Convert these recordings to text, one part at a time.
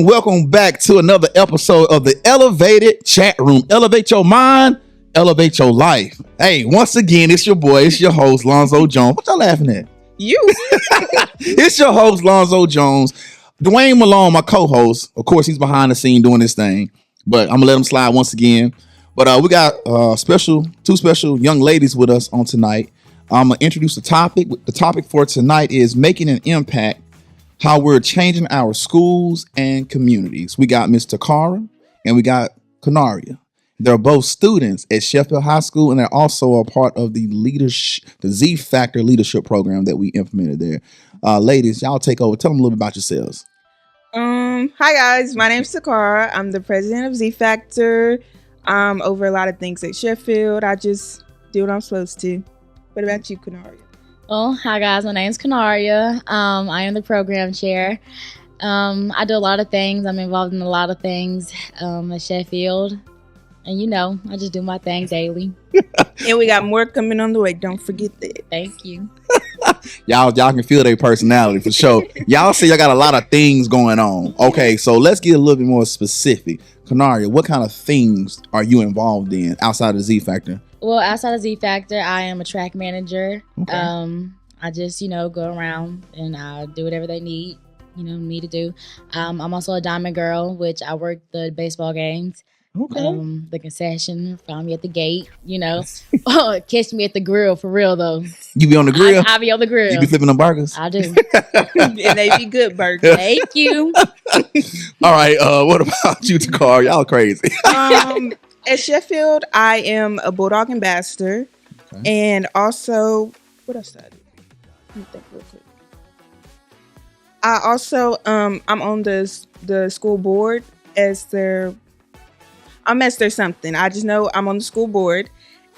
and welcome back to another episode of the Elevated Chat Room. Elevate your mind, elevate your life. Hey, once again, it's your boy, it's your host, Lonzo Jones. What y'all laughing at? You. It's your host, Lonzo Jones. Dwayne Malone, my co-host. Of course, he's behind the scene doing this thing, but I'm gonna let him slide once again. But we got two special young ladies with us on tonight. I'm gonna introduce the topic. The topic for tonight is making an impact, how we're changing our schools and communities. We got Miss Takara and we got Kanaria. They're both students at Sheffield High School, and they're also a part of the Z Factor leadership program that we implemented there. Ladies, y'all take over. Tell them a little bit about yourselves. Hi guys, my name's Takara. I'm the president of Z Factor. I'm over a lot of things at Sheffield. I just do what I'm supposed to. What about you, Kanaria? Well, hi guys, my name's Kanaria. I am the program chair. I do a lot of things. I'm involved in a lot of things at Sheffield. And you know, I just do my thing daily. And we got more coming on the way. Don't forget that. Thank you. Y'all can feel their personality for sure. Y'all see y'all got a lot of things going on. Okay, so let's get a little bit more specific. Kanaria, what kind of things are you involved in outside of Z Factor? Well, outside of Z Factor, I am a track manager. Okay. I just, go around and I do whatever they need, me to do. I'm also a diamond girl, which I work the baseball games. Okay. The concession, find me at the gate, catch me at the grill for real though. You be on the grill? I be on the grill. You be flipping them burgers? I do. And they be good burgers. Thank you. All right. What about you, Takara? Y'all crazy. At Sheffield, I am a Bulldog ambassador. Okay. And also, what else did I do? Let me think real quick. I also, I'm on the school board as their something. I just know I'm on the school board,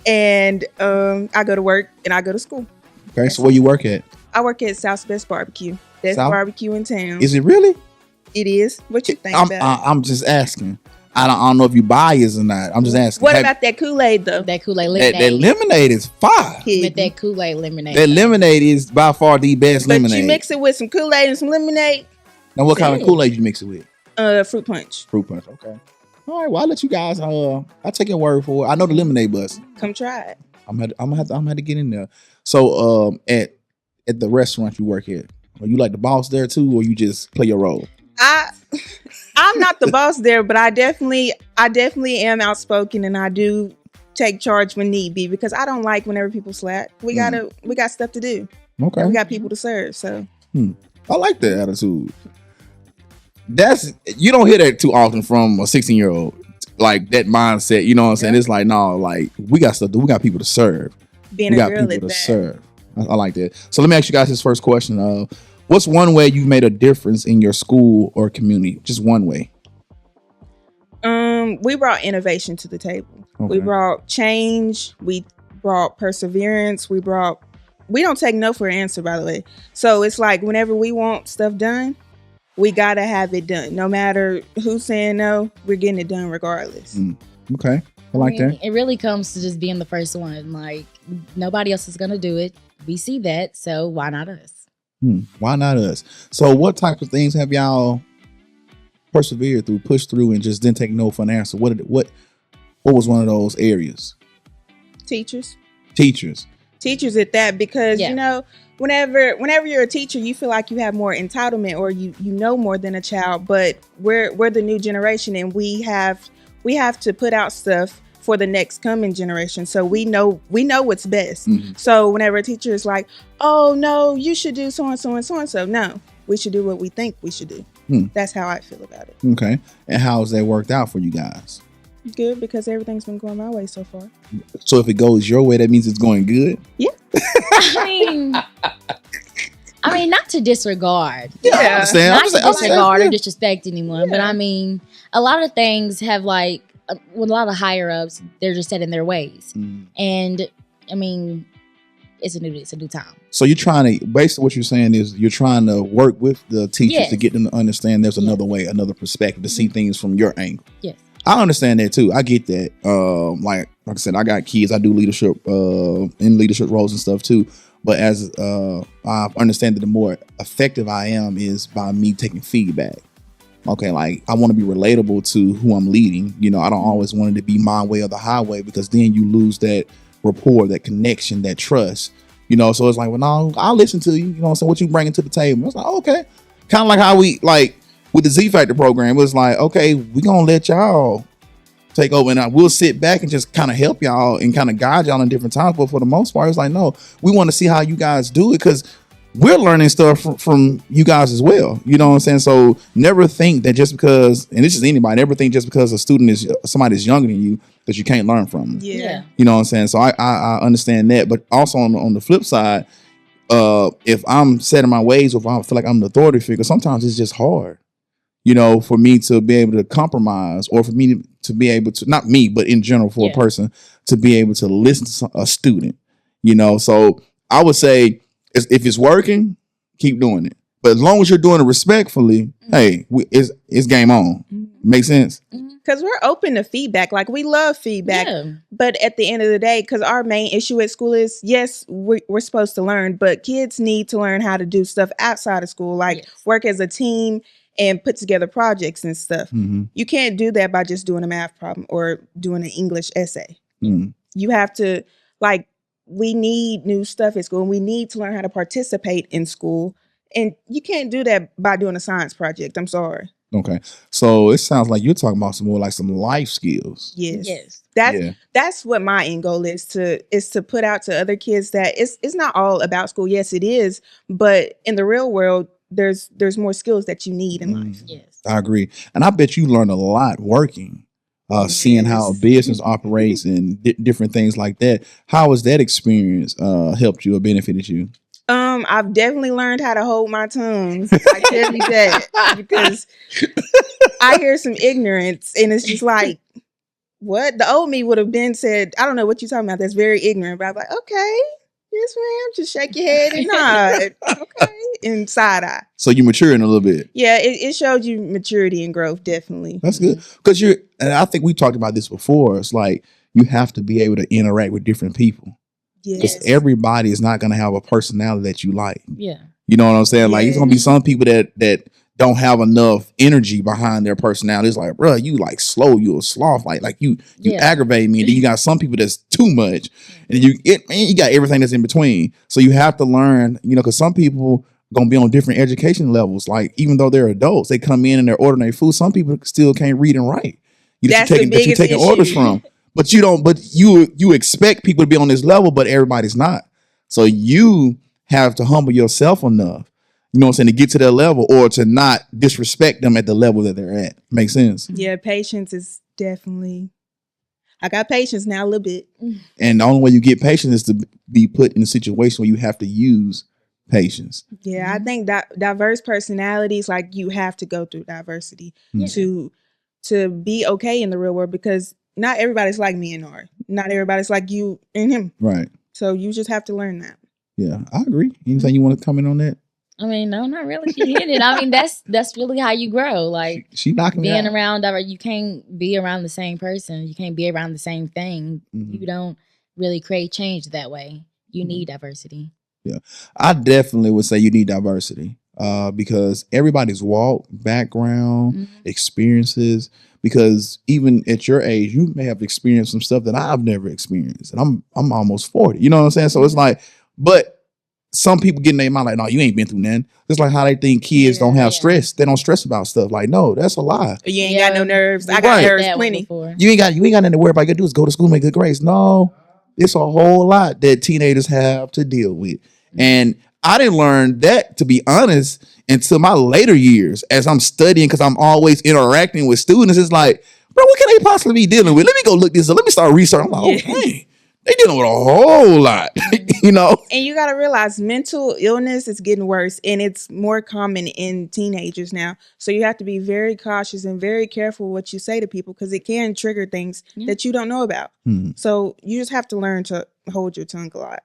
and I go to work and I go to school. Okay, so where you work at? I work at South's Best Barbecue. Best South? barbecue in town. Is it really? It is. What you think about it? I'm just asking. I don't know if you biased or not. I'm just asking. What about that Kool-Aid though? That Kool-Aid lemonade. That lemonade is fire. With that Kool-Aid lemonade. That lemonade is by far the best But lemonade. you mix it with some Kool-Aid and some lemonade. Now, what kind of Kool-Aid you mix it with? Fruit punch. Fruit punch. Okay. All right. Well, I'll let you guys. I'll take your word for it. I know the lemonade bus. Come try it. I'm gonna have to get in there. So, at the restaurant you work at, are you like the boss there too, or you just play your role? I'm not the boss there, but I definitely am outspoken, and I do take charge when need be, because I don't like whenever people slack. We got stuff to do. Okay. And we got people to serve. So I like that attitude. You don't hear that too often from a 16-year-old, like that mindset. You know what I'm saying? It's like, no, like we got stuff to do. We got people to serve. Being we a got girl people at to that. serve. I like that. So let me ask you guys this first question. What's one way you've made a difference in your school or community? Just one way. We brought innovation to the table. Okay. We brought change. We brought perseverance. We don't take no for an answer, by the way. So it's like whenever we want stuff done, we gotta have it done. No matter who's saying no, we're getting it done regardless. Okay. I like that. It really comes to just being the first one. Like, nobody else is gonna do it. We see that, so why not us? Why not us? So what type of things have y'all persevered through, pushed through, and just didn't take no for an answer? What was one of those areas? Teachers at that, because whenever you're a teacher, you feel like you have more entitlement, or you know more than a child. But we're the new generation, and we have to put out stuff for the next coming generation. So we know what's best. So whenever a teacher is like, oh no, you should do so and so and so and so, no, we should do what we think we should do. That's how I feel about it. Okay. And how has that worked out for you guys? Good, because everything's been going my way so far. So if it goes your way, that means it's going good? Yeah. I mean, not to disregard. Yeah, I understand. Not to disregard or Yeah. disrespect anyone, but I mean, a lot of things have with a lot of higher ups, they're just set in their ways. And I mean, it's a new time. So you're trying to, basically what you're saying is you're trying to work with the teachers to get them to understand there's another way, another perspective, to see things from your angle. Yes. I understand that too. I get that. Like I said, I got kids. I do leadership in leadership roles and stuff too. But as I understand that the more effective I am is by me taking feedback. okay, like I want to be relatable to who I'm leading. You know, I don't always want it to be my way or the highway, because then you lose that rapport, that connection, that trust. You know, so it's like, well, no, I'll listen to you. You know what I'm saying? What you bringing to the table? It's like, okay. Kind of like how we, like, with the Z Factor program, it was like, okay, we're going to let y'all take over, and we'll sit back and just kind of help y'all and kind of guide y'all in different times. But for the most part, it's like, no, we want to see how you guys do it, because we're learning stuff from you guys as well. You know what I'm saying? So never think that just because, and this is anybody, never think just because a student is somebody's younger than you that you can't learn from them. Yeah. You know what I'm saying? So I understand that. But also on the flip side, if I'm set in my ways, or if I feel like I'm the authority figure, sometimes it's just hard, you know, for me to be able to compromise, or for me to be able to, not me, but in general for a person to be able to listen to a student, you know. So I would say, if it's working, keep doing it. But as long as you're doing it respectfully, hey, it's game on. Makes sense? Because we're open to feedback. Like, we love feedback. Yeah. But at the end of the day, because our main issue at school is, yes, we're supposed to learn, but kids need to learn how to do stuff outside of school, like work as a team and put together projects and stuff. Mm-hmm. You can't do that by just doing a math problem or doing an English essay. Mm. You have to, like, we need new stuff at school, and we need to learn how to participate in school. And you can't do that by doing a science project. I'm sorry. Okay. So it sounds like you're talking about some more like some life skills. Yes. That's what my end goal is to put out to other kids that it's not all about school. Yes, it is. But in the real world, there's more skills that you need in life. Yes. I agree. And I bet you learned a lot working. Seeing how a business operates and different things like that. How has that experience helped you or benefited you? I've definitely learned how to hold my tongue. I tell you that, because I hear some ignorance, and it's just like, what? The old me would have been said, I don't know what you're talking about. That's very ignorant. But I'm like, okay, yes, ma'am. Just shake your head and nod. Okay, and side eye. So you're maturing a little bit. Yeah, it showed you maturity and growth, definitely. That's good, because and I think we talked about this before. It's like you have to be able to interact with different people. Because everybody is not going to have a personality that you like. Yeah. You know what I'm saying? Like, it's going to be some people that don't have enough energy behind their personality. It's like, bro, you like slow, you a sloth. Like you aggravate me. And then you got some people that's too much. And you got everything that's in between. So you have to learn, you know, because some people going to be on different education levels. Like, even though they're adults, they come in and they're ordering their food. Some people still can't read and write. You're taking orders from. But you don't. But you expect people to be on this level, but everybody's not. So you have to humble yourself enough, you know what I'm saying, to get to their level, or to not disrespect them at the level that they're at. Makes sense? Yeah, patience is definitely. I got patience now a little bit. And the only way you get patience is to be put in a situation where you have to use patience. Yeah, I think that diverse personalities, like, you have to go through diversity to be okay in the real world, because not everybody's like me and Nari. Not everybody's like you and him. Right. So you just have to learn that. Yeah, I agree. Anything you want to comment on that? I mean, no, not really. She hit it. I mean, that's really how you grow. Like, she knocking me out. Being around, you can't be around the same person. You can't be around the same thing. Mm-hmm. You don't really create change that way. You need diversity. Yeah, I definitely would say you need diversity because everybody's walk, background, experiences. Because even at your age, you may have experienced some stuff that I've never experienced. And I'm almost 40. You know what I'm saying? So it's like, but some people get in their mind like, no, you ain't been through nothing. It's like how they think kids don't have stress. They don't stress about stuff. Like, no, that's a lie. You ain't got no nerves. I got nerves plenty. You ain't got nothing to worry about. You gotta do is go to school, make good grades. No, it's a whole lot that teenagers have to deal with. And I didn't learn that, to be honest, until my later years as I'm studying, because I'm always interacting with students. It's like, bro, what can they possibly be dealing with? Let me go look this up. Let me start researching. I'm like, okay, they dealing with a whole lot, you know? And you got to realize mental illness is getting worse, and it's more common in teenagers now. So you have to be very cautious and very careful what you say to people, because it can trigger things that you don't know about. So you just have to learn to hold your tongue a lot.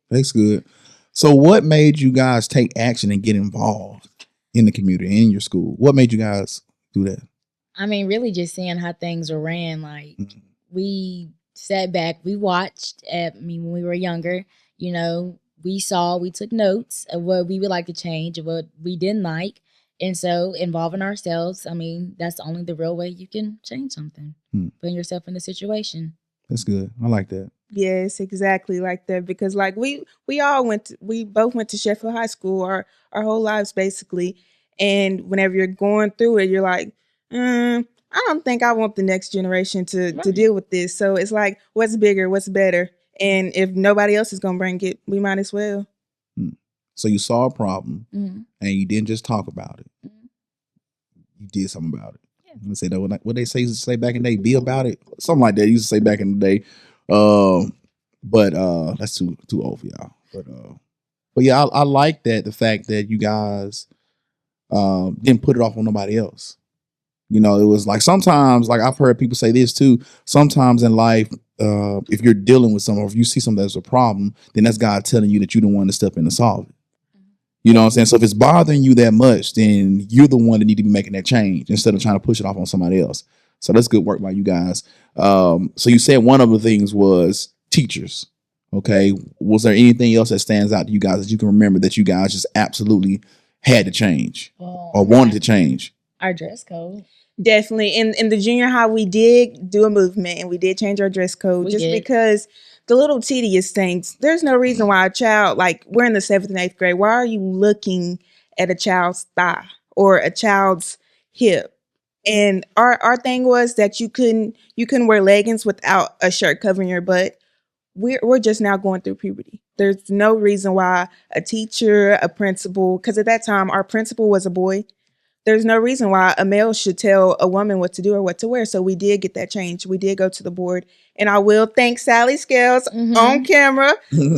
That's good. So what made you guys take action and get involved in the community, in your school? What made you guys do that? I mean, really just seeing how things were ran. Like, we sat back, we watched. When we were younger, you know, we took notes of what we would like to change, of what we didn't like. And so involving ourselves, I mean, that's only the real way you can change something. Putting yourself in the situation. That's good. I like that. Yes, exactly like that. Because like we both went to Sheffield High School our whole lives basically. And whenever you're going through it, you're like, I don't think I want the next generation to deal with this. So it's like, what's bigger, what's better? And if nobody else is gonna bring it, we might as well. So you saw a problem and you didn't just talk about it. You did something about it. Yeah. Say that what they say back in the day, be about it. Something like that. You used to say back in the day. But that's too old for y'all. But yeah, I like that, the fact that you guys didn't put it off on nobody else. You know, it was like sometimes, like I've heard people say this too, sometimes in life, if you're dealing with something or if you see something that's a problem, then that's God telling you that you don't want to step in and solve it. You know what I'm saying? So if it's bothering you that much, then you're the one that need to be making that change instead of trying to push it off on somebody else. So that's good work by you guys. So you said one of the things was teachers. Okay. Was there anything else that stands out to you guys that you can remember that you guys just absolutely had to change or wanted to change? Our dress code. Definitely. In the junior high, we did do a movement and we did change our dress code because the little tedious things. There's no reason why a child, like we're in the 7th and 8th grade, why are you looking at a child's thigh or a child's hip? And our thing was that you couldn't wear leggings without a shirt covering your butt. We're just now going through puberty. There's no reason why a teacher, a principal, because at that time our principal was a boy. There's no reason why a male should tell a woman what to do or what to wear. So we did get that change. We did go to the board. And I will thank Sally Scales on camera.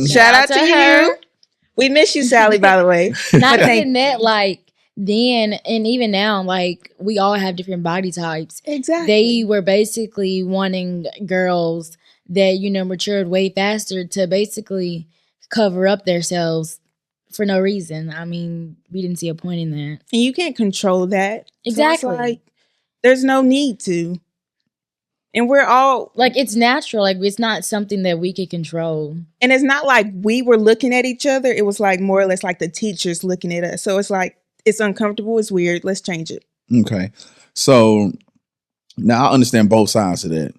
Shout out to you. We miss you, Sally, by the way. Not even that, like, then and even now, like, we all have different body types. Exactly. They were basically wanting girls that, you know, matured way faster to basically cover up themselves for no reason. I mean, we didn't see a point in that. And you can't control that. Exactly. So it's like, there's no need to. And we're all... Like, it's natural. Like, it's not something that we could control. And it's not like we were looking at each other. It was like more or less like the teachers looking at us. So it's like, it's uncomfortable. It's weird. Let's change it. Okay. So now I understand both sides of that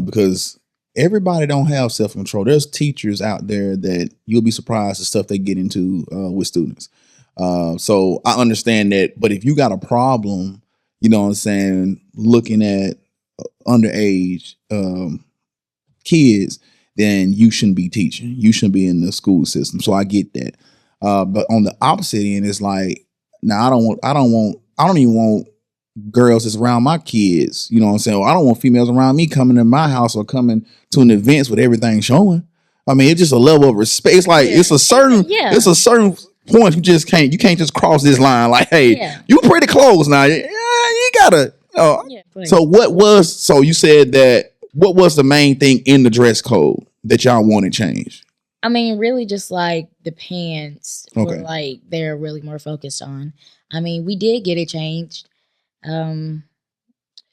because everybody don't have self-control. There's teachers out there that you'll be surprised the stuff they get into with students. So I understand that. But if you got a problem, you know what I'm saying, looking at underage kids, then you shouldn't be teaching. You shouldn't be in the school system. So I get that. But on the opposite end, it's like, now I don't even want girls that's around my kids. You know what I'm saying? Well, I don't want females around me coming to my house or coming to an event with everything showing. I mean, it's just a level of respect. It's like it's a certain point you can't just cross this line. Like, hey, you pretty close now. Yeah, you gotta. So you said that what was the main thing in the dress code that y'all wanted changed? I mean, really just like the pants were like they're really more focused on. I mean, we did get it changed. And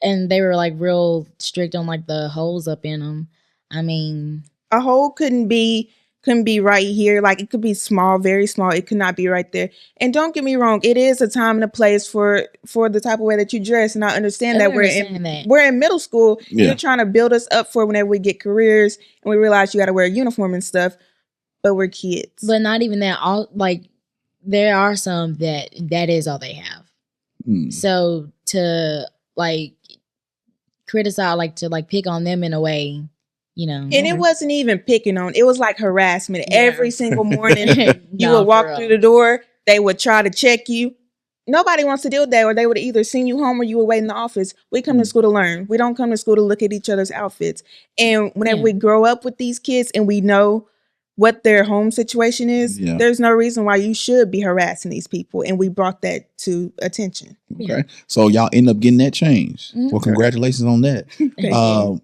they were like real strict on like the holes up in them. I mean, a hole couldn't be right here. Like it could be small, very small. It could not be right there. And don't get me wrong, it is a time and a place for the type of way that you dress. And I understand that we're in middle school. Yeah. You're trying to build us up for whenever we get careers and we realize you got to wear a uniform and stuff. But we're kids. But not even that. All like there are some that is all they have. So to like criticize, like to like pick on them in a way, you know. And it wasn't even picking on. It was like harassment. Yeah. Every single morning you would walk through the door. They would try to check you. Nobody wants to deal with that, or they would either send you home or you would wait in the office. We come to school to learn. We don't come to school to look at each other's outfits. And whenever we grow up with these kids and we know what their home situation is, there's no reason why you should be harassing these people. And we brought that to attention. Okay. So y'all end up getting that change. Well, congratulations on that.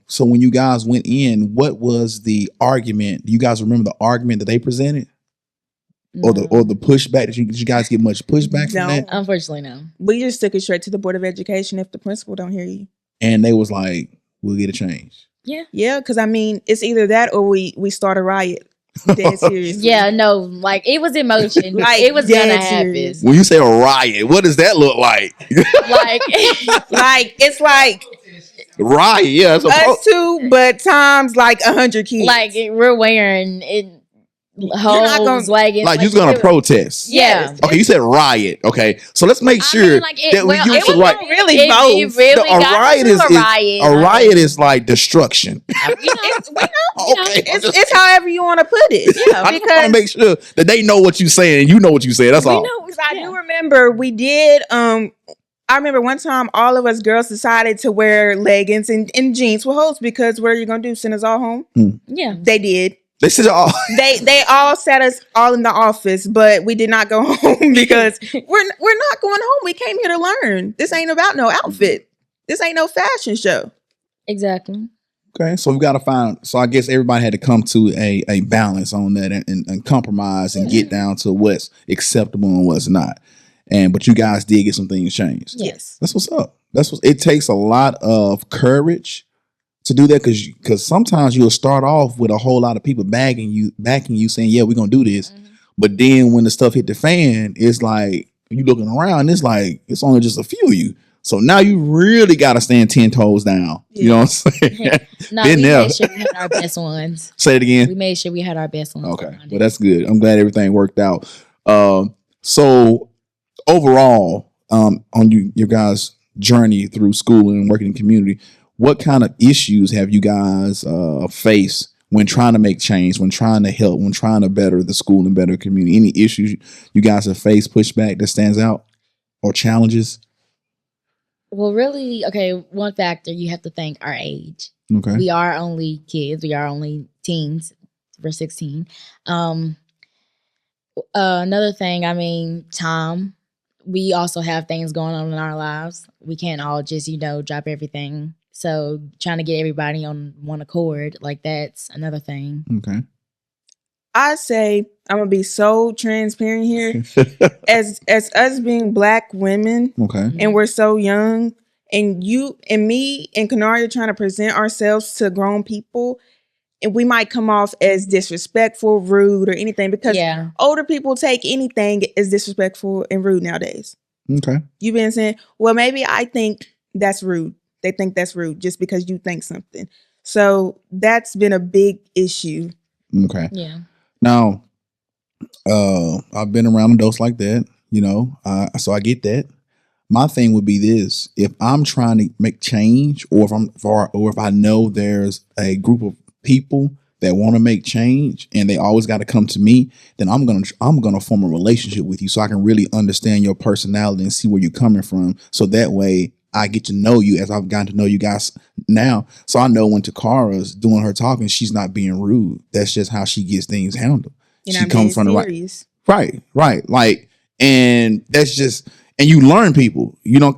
So when you guys went in, what was the argument? Do you guys remember the argument that they presented? No. Or the pushback? Did you guys get much pushback from that? Unfortunately, no. We just took it straight to the Board of Education if the principal don't hear you. And they was like, we'll get a change. Yeah. Yeah, because I mean, it's either that or we start a riot. Dead serious. Yeah, no, like it was emotion. Like, it was dead gonna happen. serious. When you say a riot, what does that look like? Like, Like it's like Riot, yeah. It's us two, but times like 100 kids. like we're wearing it. not Hose, gonna- leggings, like you're gonna protest. Yeah. Okay, you said riot. Okay, so let's make sure like that we use the right. really It both. really A got riot to is a riot. a riot is like destruction. Okay. It's however you want to put it. Yeah, I just want because to make sure that they know what you're saying and you know what you said. That's all. because I do remember we did. I remember one time all of us girls decided to wear leggings and jeans with holes because what are you gonna do? Send us all home? Yeah. They did. They said all. They all sat us all in the office, but we did not go home because we're not going home. We came here to learn. This ain't about no outfit. This ain't no fashion show. Exactly. Okay, so we got to find. So I guess everybody had to come to a balance on that and compromise and get down to what's acceptable and what's not. But you guys did get some things changed. Yes. That's what's up. It takes a lot of courage to do that because sometimes you'll start off with a whole lot of people backing you saying, yeah, we're gonna do this. Mm-hmm. But then when the stuff hit the fan, it's like you looking around, it's like it's only just a few of you. So now you really gotta stand 10 toes down. Yeah. You know what I'm saying? No, we made sure we had our best ones. Say it again. We made sure we had our best ones. Okay. Well, that's good. I'm glad everything worked out. So overall, on your guys' journey through school and working in the community, what kind of issues have you guys faced when trying to make change, when trying to help, when trying to better the school and better the community? Any issues you guys have faced, pushback that stands out, or challenges? Well, really, okay, one factor you have to thank our age. Okay. We are only kids. We are only teens. We're 16. Another thing, I mean, time. We also have things going on in our lives. We can't all just, drop everything. So trying to get everybody on one accord, like that's another thing. Okay. I say I'm gonna be so transparent here. as us being Black women, okay, and we're so young, and you and me and Kanaria trying to present ourselves to grown people, and we might come off as disrespectful, rude, or anything because older people take anything as disrespectful and rude nowadays. Okay. You've been saying, well, maybe I think that's rude. They think that's rude just because you think something. So that's been a big issue. Okay. Yeah. Now, I've been around adults like that, so I get that. My thing would be this: if I'm trying to make change, or if I know there's a group of people that want to make change and they always got to come to me, then I'm gonna form a relationship with you so I can really understand your personality and see where you're coming from. So that way I get to know you as I've gotten to know you guys now. So I know when Takara's doing her talking, she's not being rude. That's just how she gets things handled. She comes from the right. Like, and that's just, and you learn people,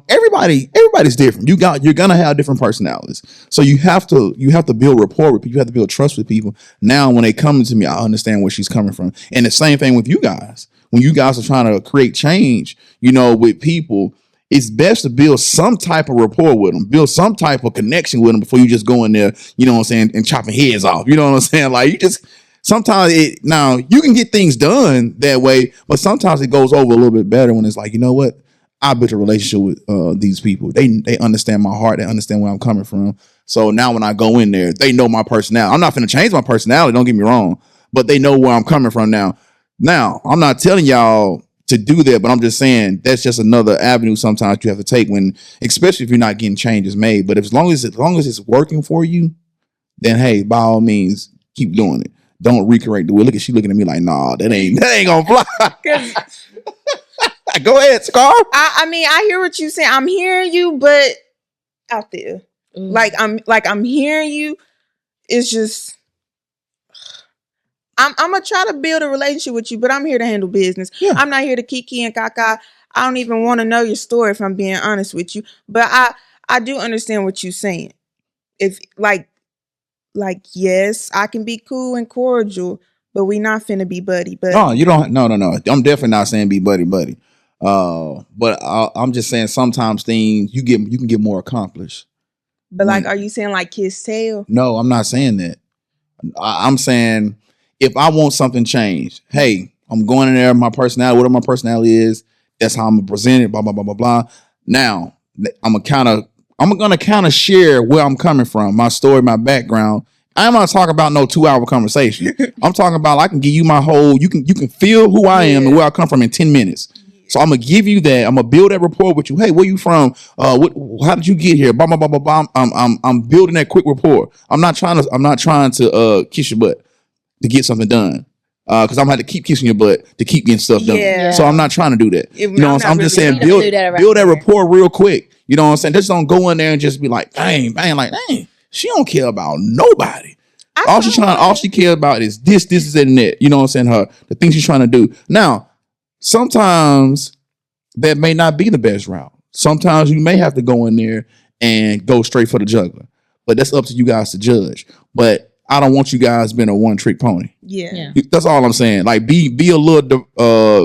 everybody's different. You're going to have different personalities. So you have to build rapport with people. You have to build trust with people. Now, when they come to me, I understand where she's coming from. And the same thing with you guys. When you guys are trying to create change, with people, it's best to build some type of rapport with them, build some type of connection with them before you just go in there, and chopping heads off. You know what I'm saying? Like, you just, sometimes now you can get things done that way, but sometimes it goes over a little bit better when it's like, you know what? I built a relationship with these people. They understand my heart. They understand where I'm coming from. So now when I go in there, they know my personality. I'm not going to change my personality. Don't get me wrong, but they know where I'm coming from now. Now, I'm not telling y'all to do that, but I'm just saying that's just another avenue sometimes you have to take especially if you're not getting changes made. But as long as it's working for you, then hey, by all means, keep doing it. Don't recorrect the wheel. She looking at me like, nah, that ain't gonna fly. Go ahead, Scar. I mean, I hear what you saying. I'm hearing you, but out there, I'm hearing you. It's just, I'm gonna try to build a relationship with you, but I'm here to handle business. Yeah. I'm not here to kiki and kaka. I don't even want to know your story if I'm being honest with you. But I do understand what you're saying. If like yes, I can be cool and cordial, but we not finna be buddy. But no, you don't. No. I'm definitely not saying be buddy. But I'm just saying sometimes things you can get more accomplished. But are you saying like kiss tail? No, I'm not saying that. I'm saying if I want something changed, hey, I'm going in there, my personality, whatever my personality is, that's how I'm gonna present it, blah, blah, blah, blah, blah. Now, I'm gonna kind of share where I'm coming from, my story, my background. I'm not talking about no 2-hour conversation. I'm talking about I can give you my whole, you can feel who I am and where I come from in 10 minutes. So I'm gonna give you that. I'm gonna build that rapport with you. Hey, where you from? How did you get here? Blah blah blah blah blah. I'm building that quick rapport. I'm not trying to kiss your butt to get something done. Because I'm gonna have to keep kissing your butt to keep getting stuff done. Yeah. So I'm not trying to do that. You know, I'm just saying build that rapport real quick. You know what I'm saying? Just don't go in there and just be like, dang, she don't care about nobody. All she cares about is this, and that. You know what I'm saying? The things she's trying to do. Now, sometimes that may not be the best route. Sometimes you may have to go in there and go straight for the juggler. But that's up to you guys to judge. But I don't want you guys being a one-trick pony. Yeah. That's all I'm saying. Like, be a little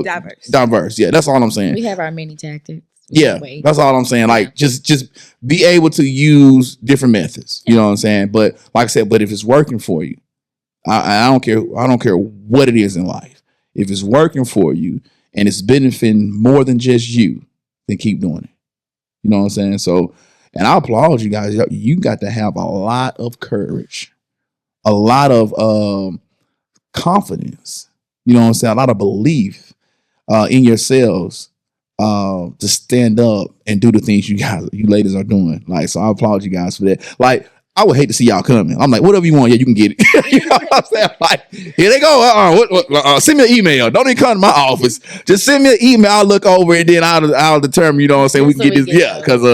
diverse. Yeah, that's all I'm saying. We have our many tactics. Yeah, that's all I'm saying. Like, just be able to use different methods. You know what I'm saying? But like I said, but if it's working for you, I don't care. I don't care what it is in life. If it's working for you and it's benefiting more than just you, then keep doing it. You know what I'm saying? So, and I applaud you guys. You got to have a lot of courage, a lot of confidence. You know what I'm saying? A lot of belief in yourselves. To stand up and do the things you ladies are doing. Like, so I applaud you guys for that. Like, I would hate to see y'all coming. I'm like, whatever you want, yeah, you can get it. You know what I'm saying? Like, here they go. Send me an email. Don't even come to my office. Just send me an email. I'll look over and then I'll determine. You know what I'm saying? We can get this. Yeah, because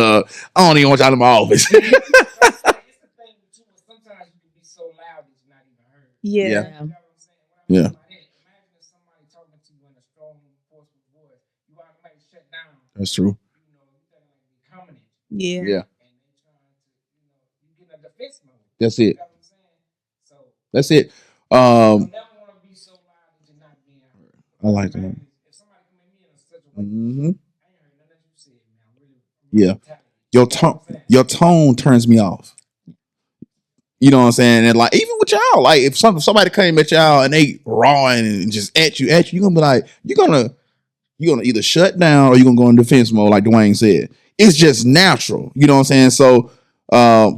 I don't even want y'all in my office. It's the thing too. Sometimes you can be so loud that you're not even heard. Yeah. You know what I'm saying? Yeah. That's true. Yeah. That's it. That's it. I like that. Mm-hmm. Yeah. Your tone turns me off. You know what I'm saying? And like, even with y'all, like if somebody came at y'all and they raw and just at you, you're gonna be like, you're gonna either shut down or you're gonna go in defense mode, like Dwayne said. It's just natural. You know what I'm saying? So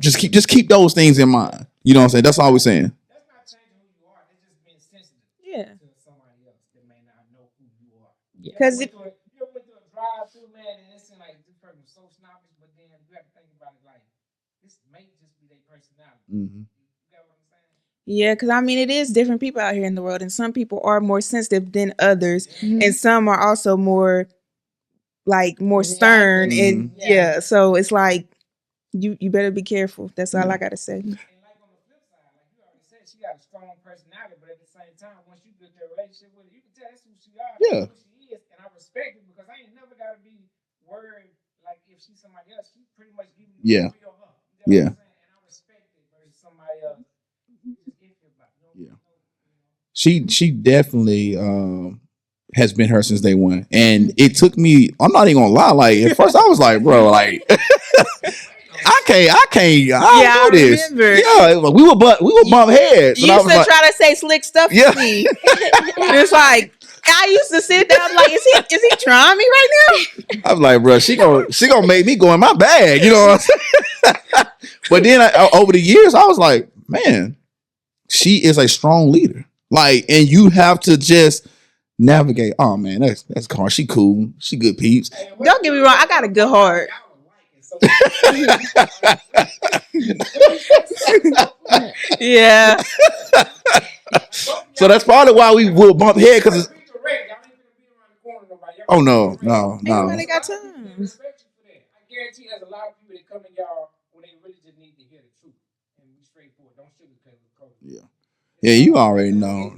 just keep those things in mind. You know what I'm saying? That's all we're saying. That's not changing who you are. It's just being sensitive to somebody else that may not know who you are. Because you went through a drive-through, man, and it seemed like this person was so snobbish, but then you have to think about it like this may just be their personality. Mm-hmm. Yeah, because I mean, it is different people out here in the world, and some people are more sensitive than others, and some are also more stern, and so it's like you better be careful. That's all I gotta say. And like on the flip side, like you already said, she got a strong personality, but at the same time, once you build that relationship with her, you can tell that's who she is. Yeah. Who she is, and I respect it because I ain't never gotta be worried like if she's somebody else. She pretty much giving me real her. You know what I'm saying? And I respect it versus somebody else. She definitely has been her since day one, and it took me. I'm not even gonna lie. Like at first, I was like, bro, like I can't. I do this. Remember. Yeah, we would bump heads. You used to try to say slick stuff to me. It's like I used to sit there. I'm like, is he trying me right now? I was like, bro, she gonna make me go in my bag. You know what I'm saying? But then over the years, I was like, man, she is a strong leader. Like, and you have to just navigate. Oh man, that's Car. She cool. She good peeps. Don't get me wrong. I got a good heart. Yeah. So that's probably why we will bump head because it's. Oh no. Everybody got time. I guarantee there's a lot of people that come in y'all when they really just need to hear the truth and be straightforward. Don't sugarcoat it. Yeah. Yeah, you already know.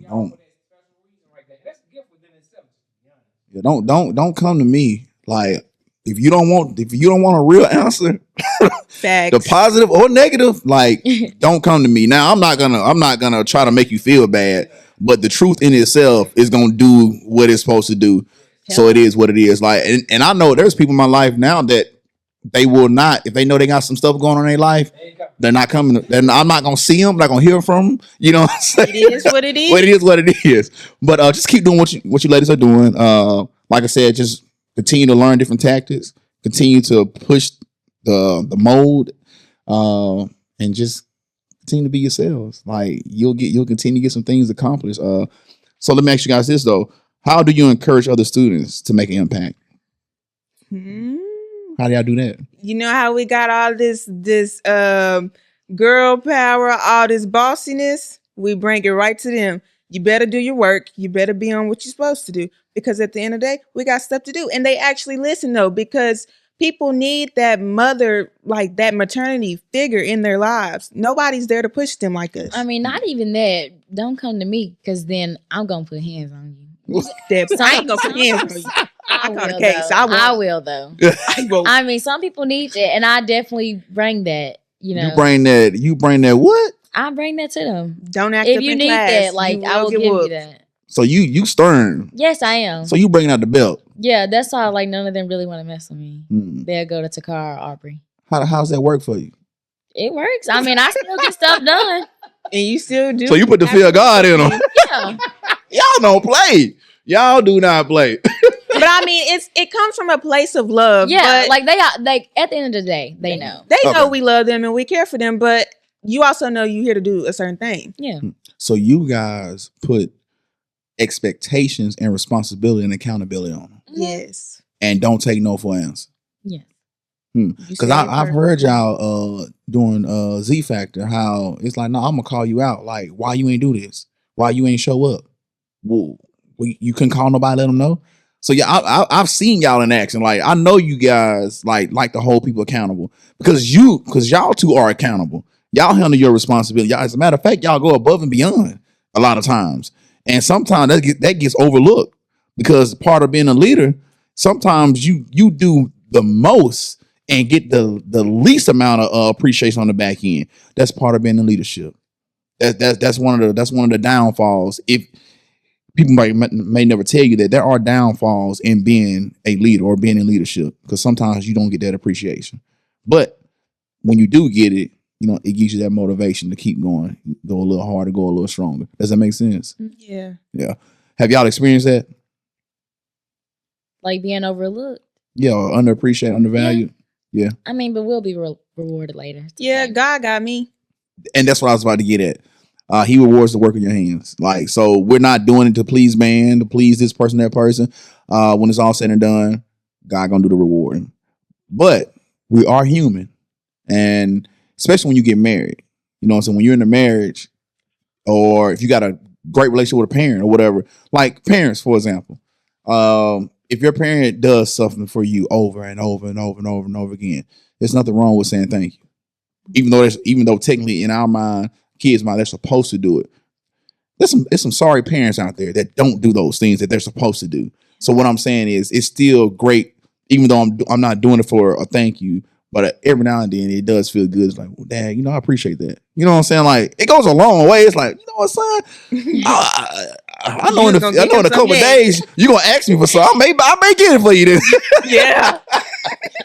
Yeah, don't come to me like if you don't want a real answer, Facts. the positive or negative, like don't come to me. Now I'm not gonna try to make you feel bad, but the truth in itself is gonna do what it's supposed to do. So it is what it is. Like, and I know there's people in my life now that they will not, if they know they got some stuff going on in their life, They're not coming. I'm not gonna see them. I'm not gonna hear from them. You know what I'm saying? It is what it is. Well, it is what it is. But just keep doing what you ladies are doing. Like I said, just continue to learn different tactics. Continue to push the mold, and just continue to be yourselves. Like you'll continue to get some things accomplished. So let me ask you guys this though: how do you encourage other students to make an impact? How do y'all do that? You know how we got all this girl power, all this bossiness? We bring it right to them. You better do your work. You better be on what you're supposed to do. Because at the end of the day, we got stuff to do. And they actually listen though, because people need that mother, like that maternity figure in their lives. Nobody's there to push them like us. I mean, not even that. Don't come to me, because then I'm going to put hands on you. I ain't going to put hands on you. I caught a case. I will though. I will. I mean, some people need that, and I definitely bring that. You know, you bring that what? I bring that to them. Don't act if up you in need class, that. Like I will give you that. So you stern. Yes, I am. So you bringing out the belt. Yeah, that's why like none of them really want to mess with me. They'll go to Takara or Aubrey. How's that work for you? It works. I mean, I still get stuff done. And you still do. So you put the fear of God in them. Yeah. Y'all don't play. Y'all do not play. But I mean, it comes from a place of love. Yeah, like they are, like at the end of the day, they know. They know we love them and we care for them, but you also know you're here to do a certain thing. Yeah. So you guys put expectations and responsibility and accountability on them. Yes. And don't take no for an answer. Yeah. Because I've heard y'all doing Z Factor, how it's like, no, I'm gonna call you out. Like, why you ain't do this? Why you ain't show up? Well, you couldn't call nobody, let them know. So yeah, I've seen y'all in action. Like I know you guys like to hold people accountable because y'all two are accountable. Y'all handle your responsibility. Y'all, as a matter of fact, y'all go above and beyond a lot of times, and sometimes that gets overlooked because part of being a leader, sometimes you do the most and get the least amount of appreciation on the back end. That's part of being in leadership. That's one of the downfalls. If people may never tell you that there are downfalls in being a leader or being in leadership, because sometimes you don't get that appreciation. But when you do get it, you know, it gives you that motivation to keep going, go a little harder, go a little stronger. Does that make sense? Yeah. Yeah. Have y'all experienced that? Like being overlooked? Yeah, or underappreciated, undervalued? Yeah. I mean, but we'll be rewarded later. Yeah, God got me. And that's what I was about to get at. He rewards the work of your hands. Like, so we're not doing it to please man, to please this person, that person. When it's all said and done, God gonna do the rewarding. But we are human. And especially when you get married, you know what I'm saying? When you're in a marriage, or if you got a great relationship with a parent or whatever, like parents, for example, if your parent does something for you over and over and over and over and over again, there's nothing wrong with saying thank you. Even though technically in our mind, kids' mind, they're supposed to do it. There's some sorry parents out there that don't do those things that they're supposed to do. So what I'm saying is, it's still great, even though I'm not doing it for a thank you, but every now and then it does feel good. It's like, well, Dad, you know, I appreciate that. You know what I'm saying? Like, it goes a long way. It's like, you know what, son? I know in a couple of days you're gonna ask me for something. I may get it for you then. Yeah.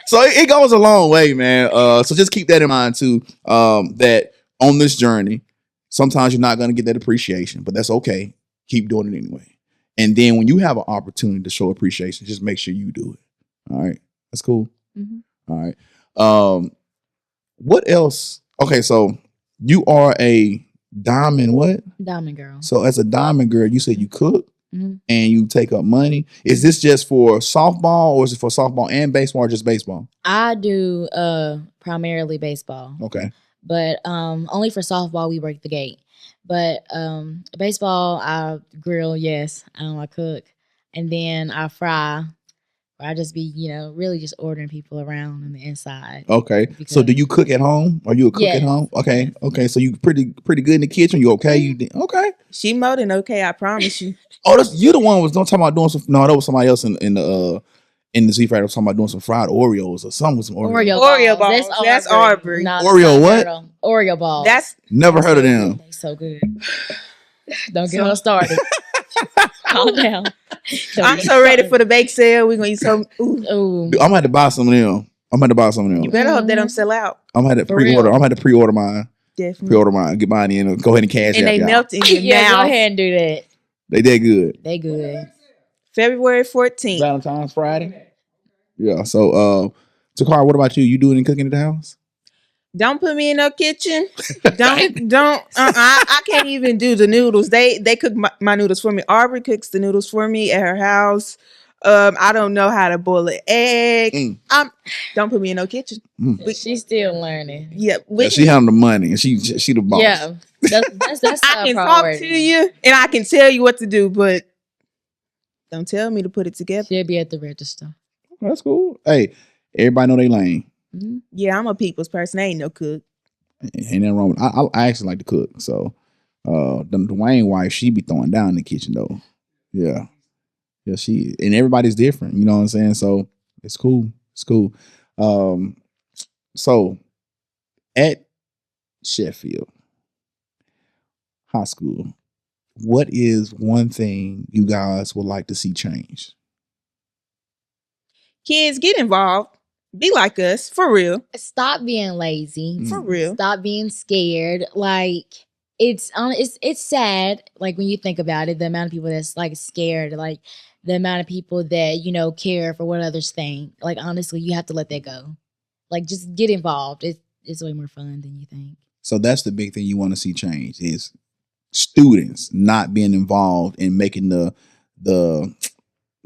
So it goes a long way, man. So just keep that in mind too. That on this journey, sometimes you're not gonna get that appreciation, but that's okay. Keep doing it anyway. And then when you have an opportunity to show appreciation, just make sure you do it. All right, that's cool. Mm-hmm. All right. What else? Okay, so you are a diamond what? Diamond girl. So as a diamond girl, you said you cook Mm-hmm. and you take up money. Is this just for softball, or is it for softball and baseball, or just baseball? I do primarily baseball. Okay. But only for softball we work the gate. But baseball I grill, yes. I cook. And then I fry. Or I just be, you know, really just ordering people around on the inside. Okay. So do you cook at home? Are you a cook at home? Okay. Okay. So you pretty good in the kitchen. You okay? You okay? She more than okay. I promise you. Oh, you the one was don't talk about doing some. No, that was somebody else in the Z Factor was talking about doing some fried Oreos or something with some Oreos. Oreo balls. That's Aubrey. No, Oreo what? Oreo balls. That's never heard of them. They so good. Don't get her started. Calm down. I'm so ready for the bake sale. We're gonna eat some. Ooh. I'm gonna have to buy some of them. I'm going to buy some of them. You better hope they don't sell out. I'm going to pre-order. I'm going to pre-order mine. Definitely. Pre-order mine. Get mine in. Go ahead and cash and out. And they melt in your yeah, mouth. Go ahead and do that. They that good. They good. February 14th. Valentine's Friday. Yeah. So, Takara, what about you? You doing any cooking at the house? Don't put me in no kitchen. Don't. I can't even do the noodles. They cook my noodles for me. Aubrey cooks the noodles for me at her house. I don't know how to boil an egg. Don't put me in no kitchen. But she's still learning. Yeah, she handle the money and she the boss. Yeah, that's I can talk to you and I can tell you what to do, but don't tell me to put it together. She'll be at the register. That's cool. Hey, everybody know they lane. Mm-hmm. Yeah, I'm a people's person. I ain't no cook. Ain't nothing wrong with it. I actually like to cook. So the Dwayne wife, she be throwing down in the kitchen though. Yeah. Yeah, she and everybody's different, you know what I'm saying? So it's cool. It's cool. So at Sheffield High School, what is one thing you guys would like to see change? Kids, get involved. Be like us, for real. Stop being lazy. For real. Stop being scared. Like it's sad. Like when you think about it, the amount of people that's like scared, like the amount of people that care for what others think. Like honestly, you have to let that go. Like just get involved. It's way more fun than you think. So that's the big thing you want to see change is students not being involved in making the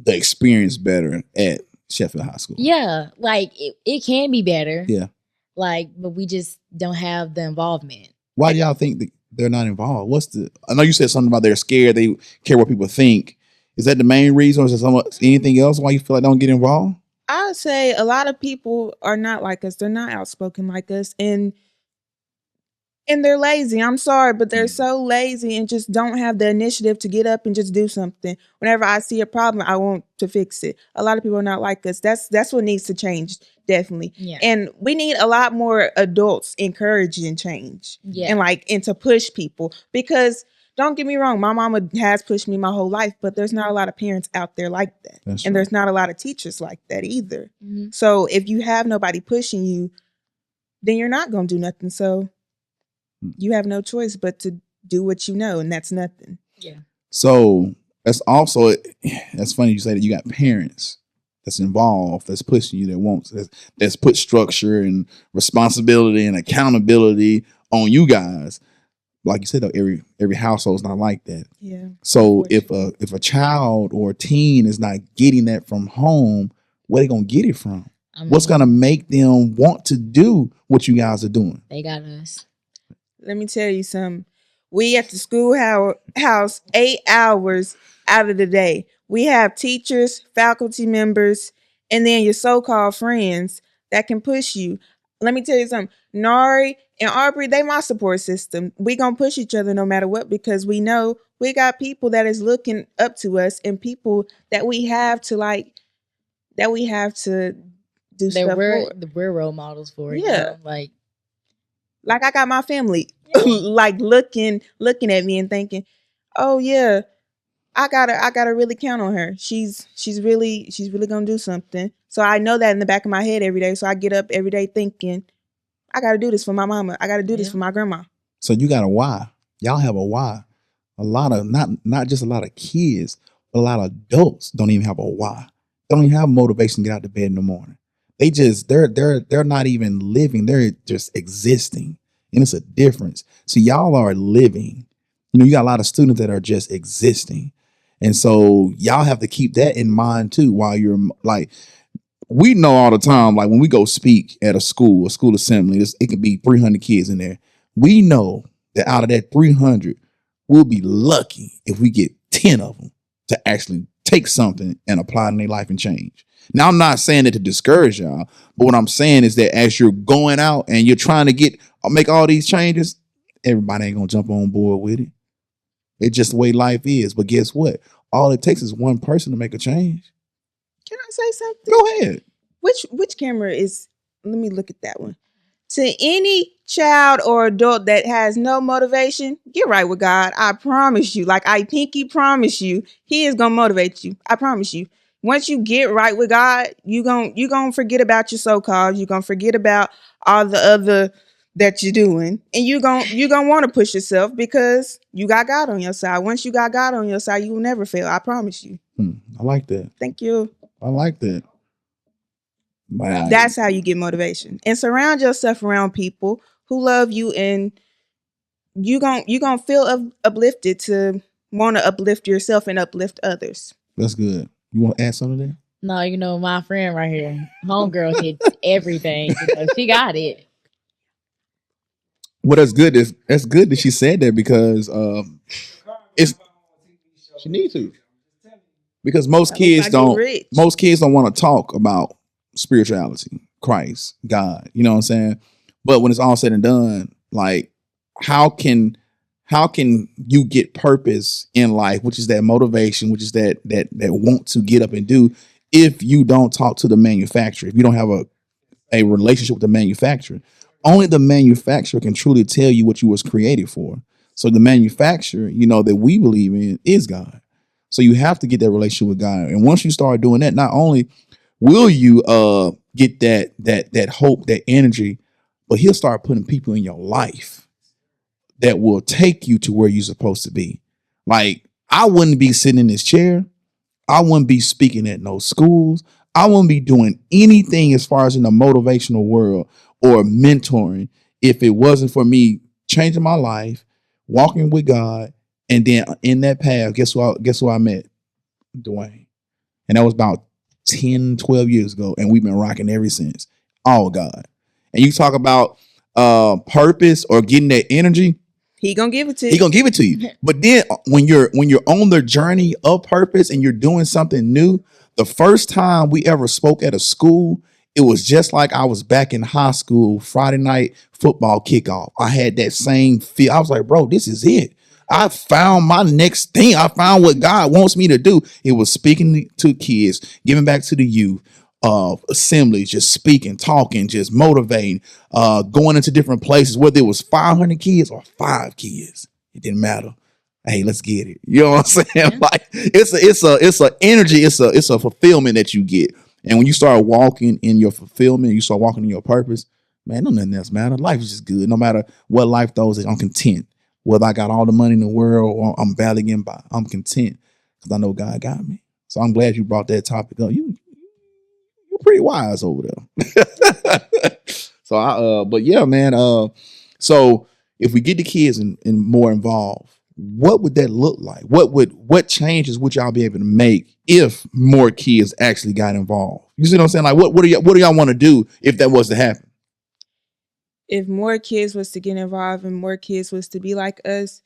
experience better at Sheffield High School. Yeah, like it can be better. Yeah. Like, but we just don't have the involvement. Why do y'all think that they're not involved? I know you said something about they're scared, they care what people think. Is that the main reason, or is there anything else why you feel like they don't get involved? I would say a lot of people are not like us. They're not outspoken like us. And they're lazy. I'm sorry, but they're so lazy and just don't have the initiative to get up and just do something. Whenever I see a problem, I want to fix it. A lot of people are not like us. That's what needs to change, definitely. Yeah. And we need a lot more adults encouraging change. Yeah. And to push people. Because don't get me wrong, my mama has pushed me my whole life, but there's not a lot of parents out there like that. That's and right. There's not a lot of teachers like that either. Mm-hmm. So if you have nobody pushing you, then you're not going to do nothing. So you have no choice but to do what you know, and that's nothing. Yeah. So that's funny you say that you got parents that's involved, that's pushing you, that's put structure and responsibility and accountability on you guys. Like you said, though, every household's not like that. Yeah. So if a child or a teen is not getting that from home, where they gonna get it from? What's gonna make them want to do what you guys are doing? They got us. Let me tell you something. We at the schoolhouse 8 hours out of the day. We have teachers, faculty members, and then your so-called friends that can push you. Let me tell you something. Nari and Aubrey, they my support system. We gonna push each other no matter what, because we know we got people that is looking up to us and people that we have to do stuff for. We're role models for it. Yeah. Like I got my family like looking at me and thinking, oh yeah, I gotta really count on her. She's really gonna do something. So I know that in the back of my head every day. So I get up every day thinking, I gotta do this for my mama. I gotta do this for my grandma. So you got a why. Y'all have a why. A lot of not just a lot of kids, but a lot of adults don't even have a why. They don't even have motivation to get out of bed in the morning. They're not even living. They're just existing. And it's a difference. So y'all are living. You got a lot of students that are just existing. And so y'all have to keep that in mind too, while you're like, we know all the time, like when we go speak at a school assembly, it could be 300 kids in there. We know that out of that 300, we'll be lucky if we get 10 of them to actually take something and apply it in their life and change. Now, I'm not saying it to discourage y'all, but what I'm saying is that as you're going out and you're trying to make all these changes, everybody ain't gonna jump on board with it. It's just the way life is. But guess what? All it takes is one person to make a change. Can I say something? Go ahead. Which camera is? Let me look at that one. To any child or adult that has no motivation, get right with God. I promise you. Like I pinky promise you, He is gonna motivate you. I promise you. once you get right with God, you gonna forget about your so-called. You're gonna forget about all the other that you're doing, and you gonna want to push yourself because you got God on your side. Once you got God on your side, you will never fail. I promise you. I like that. Thank you. I like that. That's how you get motivation. And surround yourself around people who love you, and you gonna feel uplifted to want to uplift yourself and uplift others. That's good. You want to add something there? No, you know, my friend right here, homegirl hits everything. You know, she got it. Well, that's good. That's good that she said that because it's she needs to. Because most kids don't want to talk about spirituality, Christ, God. You know what I'm saying? But when it's all said and done, like how can you get purpose in life, which is that motivation, which is that want to get up and do, if you don't talk to the manufacturer, if you don't have a relationship with the manufacturer? Only the manufacturer can truly tell you what you was created for. So the manufacturer, you know, that we believe in is God. So you have to get that relationship with God. And once you start doing that, not only will you get that hope, that energy, but he'll start putting people in your life that will take you to where you're supposed to be. Like, I wouldn't be sitting in this chair. I wouldn't be speaking at no schools. I wouldn't be doing anything as far as in the motivational world or mentoring if it wasn't for me changing my life, walking with God, and then in that path, guess who I met? Dwayne. And that was about 10, 12 years ago. And we've been rocking ever since. All God. And you talk about purpose or getting that energy. He gonna give it to you. He gonna give it to you. But then when you're on the journey of purpose and you're doing something new, the first time we ever spoke at a school, it was just like I was back in high school, Friday night football kickoff. I had that same feel. I was like, bro, this is it. I found my next thing. I found what God wants me to do. It was speaking to kids, giving back to the youth, assemblies, just speaking, talking, just motivating, going into different places, whether it was 500 kids or 5 kids. It didn't matter. Hey, let's get it. You know what I'm saying? Yeah. Like it's a energy, it's a fulfillment that you get. And when you start walking in your fulfillment, you start walking in your purpose, man, no nothing else matter. Life is just good. No matter what life throws, I'm content. Whether I got all the money in the world or I'm barely getting by, I'm content because I know God got me. So I'm glad you brought that topic up. You're pretty wise over there. But yeah, man. So if we get the kids and more involved, what would that look like? What changes would y'all be able to make if more kids actually got involved? You see what I'm saying? Like, what do y'all want to do if that was to happen? If more kids was to get involved and more kids was to be like us,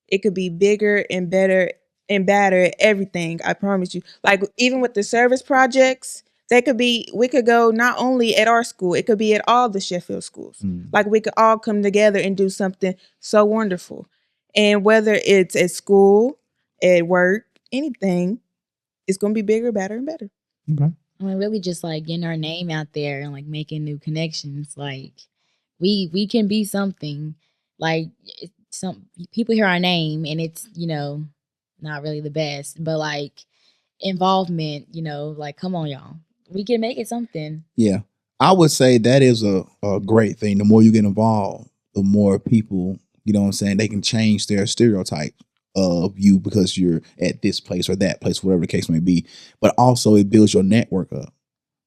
it could be bigger and better and badder at everything. I promise you. Like even with the service projects, we could go not only at our school, it could be at all the Sheffield schools. Like we could all come together and do something so wonderful. And whether it's at school, at work, anything, it's going to be bigger, better, and better. Okay. I mean, really just like getting our name out there and like making new connections. Like we can be something. Like some people hear our name and it's, you know, not really the best, but like involvement, you know, like come on, y'all. We can make it something. Yeah. I would say that is a great thing. The more you get involved, the more people, you know what I'm saying, they can change their stereotype of you because you're at this place or that place, whatever the case may be. But also it builds your network up.